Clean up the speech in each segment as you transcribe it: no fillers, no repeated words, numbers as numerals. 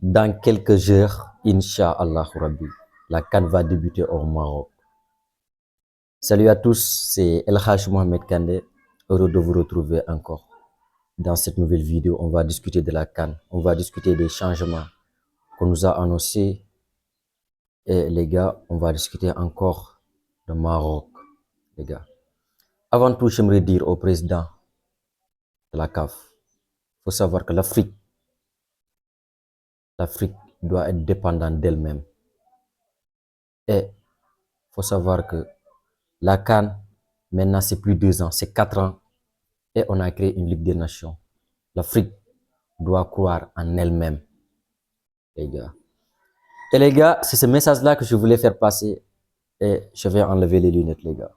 Dans quelques heures, Inch'Allah Rabbi, la CAN va débuter au Maroc. Salut à tous, c'est El Haj Mohamed Kandé, heureux de vous retrouver encore. Dans cette nouvelle vidéo, on va discuter de la CAN, on va discuter des changements qu'on nous a annoncés. Et les gars, on va discuter encore de Maroc, les gars. Avant tout, j'aimerais dire au président de la CAF, il faut savoir que l'Afrique doit être dépendante d'elle-même. Et il faut savoir que la CAN, maintenant c'est plus 2 ans, c'est 4 ans. Et on a créé une Ligue des Nations. L'Afrique doit croire en elle-même, les gars. Et les gars, c'est ce message-là que je voulais faire passer. Et je vais enlever les lunettes, les gars.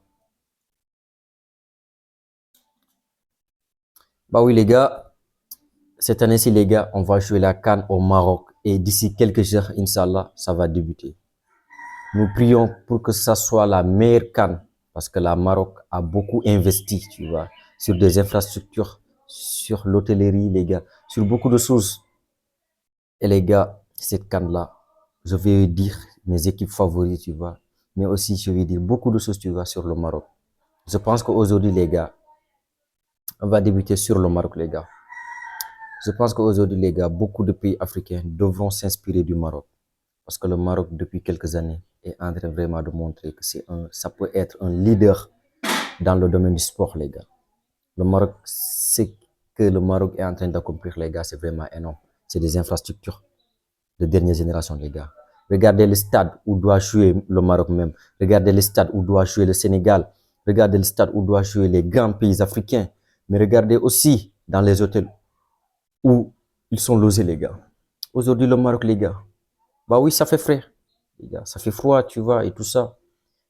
Bah oui, les gars, cette année-ci, les gars, on va jouer la CAN au Maroc. Et d'ici quelques heures, Inch'Allah, ça va débuter. Nous prions pour que ça soit la meilleure CAN. Parce que la Maroc a beaucoup investi, tu vois, sur des infrastructures, sur l'hôtellerie, les gars, sur beaucoup de choses. Et les gars, cette CAN-là, je vais dire mes équipes favorites, tu vois. Mais aussi, je vais dire beaucoup de choses, tu vois, sur le Maroc. Je pense qu'aujourd'hui, les gars, on va débuter sur le Maroc, les gars. Je pense qu'aujourd'hui, les gars, beaucoup de pays africains devront s'inspirer du Maroc. Parce que le Maroc, depuis quelques années, est en train vraiment de montrer que ça peut être un leader dans le domaine du sport, les gars. Le Maroc, ce que le Maroc est en train d'accomplir, les gars, c'est vraiment énorme. C'est des infrastructures de dernière génération, les gars. Regardez le stade où doit jouer le Maroc même. Regardez le stade où doit jouer le Sénégal. Regardez le stade où doit jouer les grands pays africains. Mais regardez aussi dans les hôtels où ils sont logés, les gars. Aujourd'hui, le Maroc, les gars. Bah oui, ça fait frais, les gars. Ça fait froid, tu vois, et tout ça.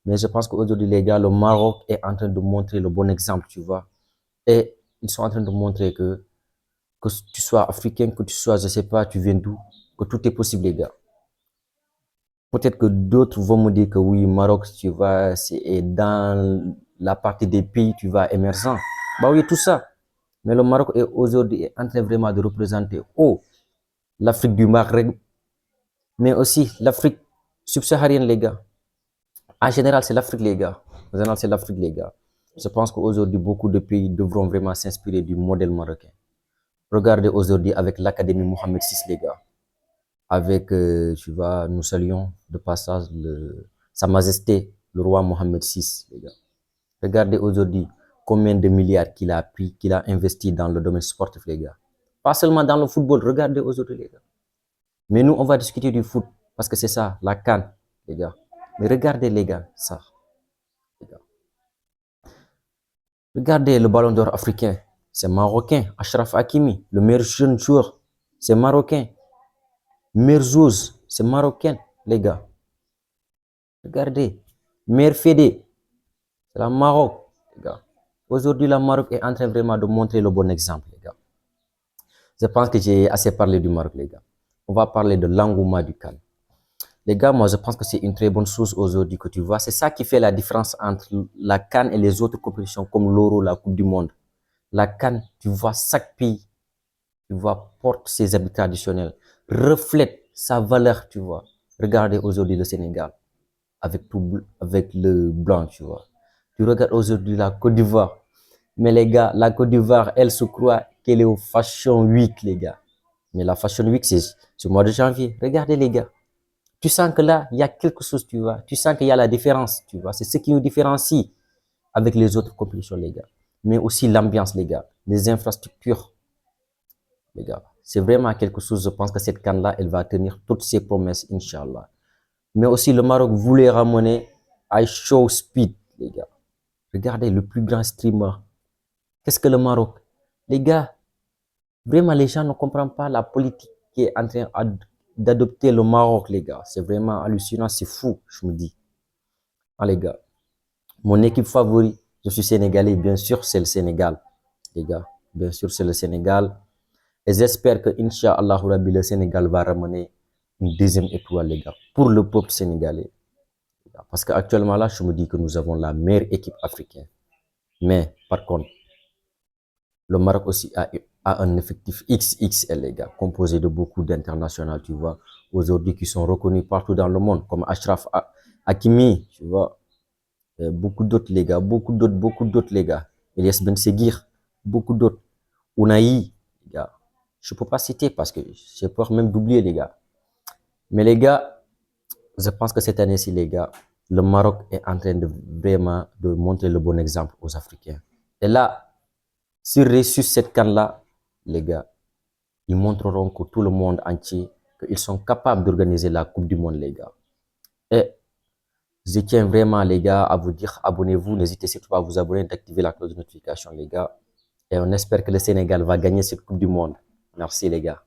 Mais je pense qu'aujourd'hui, les gars, le Maroc est en train de montrer le bon exemple, tu vois. Et ils sont en train de montrer que tu sois africain, que tu sois, je sais pas, tu viens d'où, que tout est possible, les gars. Peut-être que d'autres vont me dire que oui, Maroc, tu vois, c'est dans la partie des pays, tu vois, émergents. Bah oui, tout ça. Mais le Maroc est aujourd'hui en train vraiment de représenter l'Afrique du Maghreb, mais aussi l'Afrique subsaharienne, les gars. En général, c'est l'Afrique, les gars. En général, c'est l'Afrique, les gars. Je pense qu'aujourd'hui, beaucoup de pays devront vraiment s'inspirer du modèle marocain. Regardez aujourd'hui avec l'Académie Mohamed VI, les gars. Avec, tu vois, nous saluons de passage Sa Majesté, le roi Mohamed VI, les gars. Regardez aujourd'hui combien de milliards qu'il a pris, qu'il a investi dans le domaine sportif, les gars. Pas seulement dans le football, regardez aujourd'hui, les gars. Mais nous, on va discuter du foot, parce que c'est ça, la CAN, les gars. Mais regardez, les gars, ça, les gars. Regardez le ballon d'or africain, c'est marocain, Achraf Hakimi, le meilleur jeune joueur, c'est marocain. Merzouz, c'est marocain, les gars. Regardez. Mère Fédé, c'est la Maroc, les gars. Aujourd'hui, la Maroc est en train vraiment de montrer le bon exemple, les gars. Je pense que j'ai assez parlé du Maroc, les gars. On va parler de l'engouement du CAN. Les gars, moi, je pense que c'est une très bonne chose aujourd'hui que tu vois. C'est ça qui fait la différence entre la CAN et les autres compétitions comme l'Euro, la Coupe du Monde. La CAN, tu vois, chaque pays, tu vois, porte ses habits traditionnels, reflète sa valeur, tu vois. Regardez aujourd'hui le Sénégal avec le blanc, tu vois. Tu regardes aujourd'hui la Côte d'Ivoire. Mais les gars, la Côte d'Ivoire, elle se croit qu'elle est au Fashion Week, les gars. Mais la Fashion Week, c'est au mois de janvier. Regardez, les gars. Tu sens que là, il y a quelque chose, tu vois. Tu sens qu'il y a la différence, tu vois. C'est ce qui nous différencie avec les autres compétitions, les gars. Mais aussi l'ambiance, les gars. Les infrastructures, les gars. C'est vraiment quelque chose, je pense que cette CAN-là, elle va tenir toutes ses promesses, Inch'Allah. Mais aussi, le Maroc voulait ramener à Show Speed, les gars. Regardez, le plus grand streamer. Qu'est-ce que le Maroc? Les gars, vraiment, les gens ne comprennent pas la politique qui est en train d'adopter le Maroc, les gars. C'est vraiment hallucinant, c'est fou, je me dis. Ah, les gars, mon équipe favorite, je suis sénégalais, bien sûr, c'est le Sénégal, les gars. Bien sûr, c'est le Sénégal. Et j'espère que, Inch'Allah, le Sénégal va ramener une deuxième étoile, les gars, pour le peuple sénégalais. Parce qu'actuellement, là, je me dis que nous avons la meilleure équipe africaine. Mais, par contre, le Maroc aussi a un effectif XXL, les gars, composé de beaucoup d'internationaux, tu vois, aujourd'hui qui sont reconnus partout dans le monde, comme Hakimi, tu vois, beaucoup d'autres, les gars, beaucoup d'autres, les gars. Elias Ben Seguir, beaucoup d'autres. Unai, les gars. Je peux pas citer parce que j'ai peur même d'oublier, les gars. Mais les gars, je pense que cette année-ci, les gars, le Maroc est en train de vraiment de montrer le bon exemple aux Africains. Et là, s'ils réussissent cette canne-là, les gars, ils montreront que tout le monde entier, qu'ils sont capables d'organiser la Coupe du Monde, les gars. Et je tiens vraiment, les gars, à vous dire, abonnez-vous, n'hésitez surtout pas à vous abonner, d'activer la cloche de notification, les gars. Et on espère que le Sénégal va gagner cette Coupe du Monde. Merci, les gars.